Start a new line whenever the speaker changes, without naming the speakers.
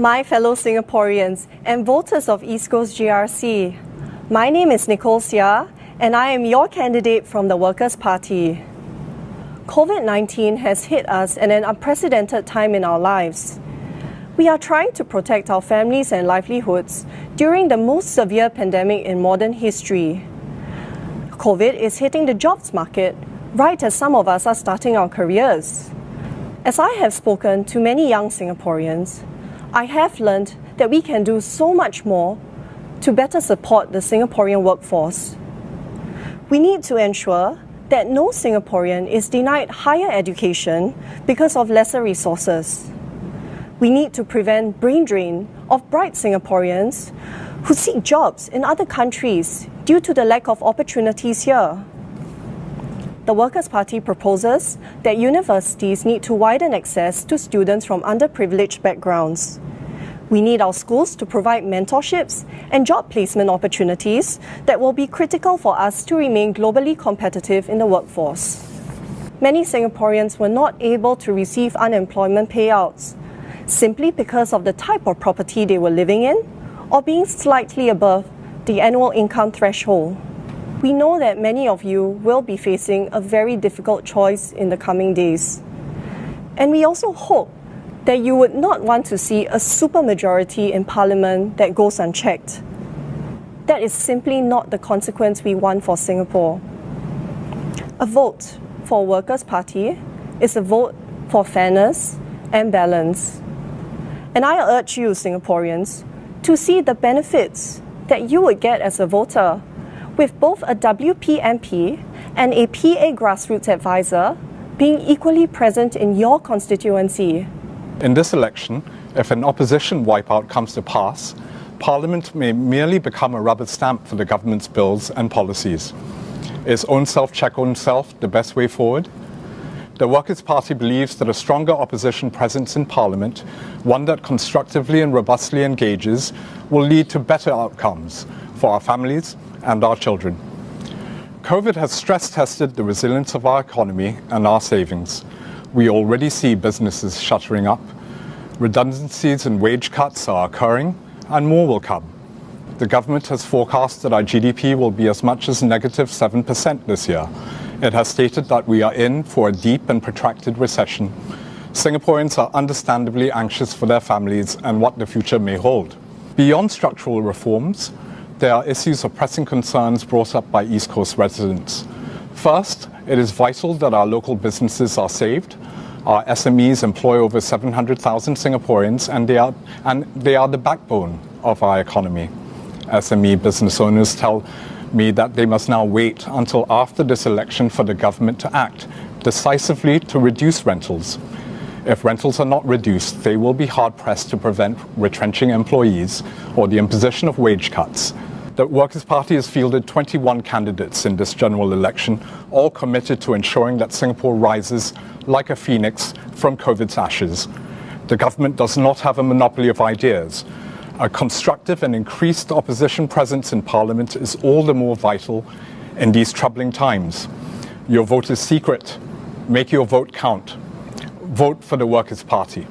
My fellow Singaporeans and voters of East Coast GRC, my name is Nicole Seah and I am your candidate from the Workers' Party. COVID-19 has hit us at an unprecedented time in our lives. We are trying to protect our families and livelihoods during the most severe pandemic in modern history. COVID is hitting the jobs market right as some of us are starting our careers. As I have spoken to many young Singaporeans, I have learned that we can do so much more to better support the Singaporean workforce. We need to ensure that no Singaporean is denied higher education because of lesser resources. We need to prevent brain drain of bright Singaporeans who seek jobs in other countries due to the lack of opportunities here. The Workers' Party proposes that universities need to widen access to students from underprivileged backgrounds. We need our schools to provide mentorships and job placement opportunities that will be critical for us to remain globally competitive in the workforce. Many Singaporeans were not able to receive unemployment payouts simply because of the type of property they were living in or being slightly above the annual income threshold. We know that many of you will be facing a very difficult choice in the coming days. And we also hope that you would not want to see a supermajority in Parliament that goes unchecked. That is simply not the consequence we want for Singapore. A vote for Workers' Party is a vote for fairness and balance. And I urge you, Singaporeans, to see the benefits that you would get as a voter with both a WP MP and a PA grassroots advisor being equally present in your constituency.
In this election, if an opposition wipeout comes to pass, Parliament may merely become a rubber stamp for the government's bills and policies. Is own self check own self the best way forward? The Workers' Party believes that a stronger opposition presence in Parliament, one that constructively and robustly engages, will lead to better outcomes for our families and our children. COVID has stress-tested the resilience of our economy and our savings. We already see businesses shuttering up. Redundancies and wage cuts are occurring, and more will come. The government has forecast that our GDP will be as much as -7% this year. It has stated that we are in for a deep and protracted recession. Singaporeans are understandably anxious for their families and what the future may hold. Beyond structural reforms, there are issues of pressing concerns brought up by East Coast residents. First, it is vital that our local businesses are saved. Our SMEs employ over 700,000 Singaporeans and they are the backbone of our economy. SME business owners tell me that they must now wait until after this election for the government to act decisively to reduce rentals. If rentals are not reduced, they will be hard-pressed to prevent retrenching employees or the imposition of wage cuts. The Workers' Party has fielded 21 candidates in this general election, all committed to ensuring that Singapore rises like a phoenix from COVID's ashes. The government does not have a monopoly of ideas. A constructive and increased opposition presence in Parliament is all the more vital in these troubling times. Your vote is secret. Make your vote count. Vote for the Workers' Party.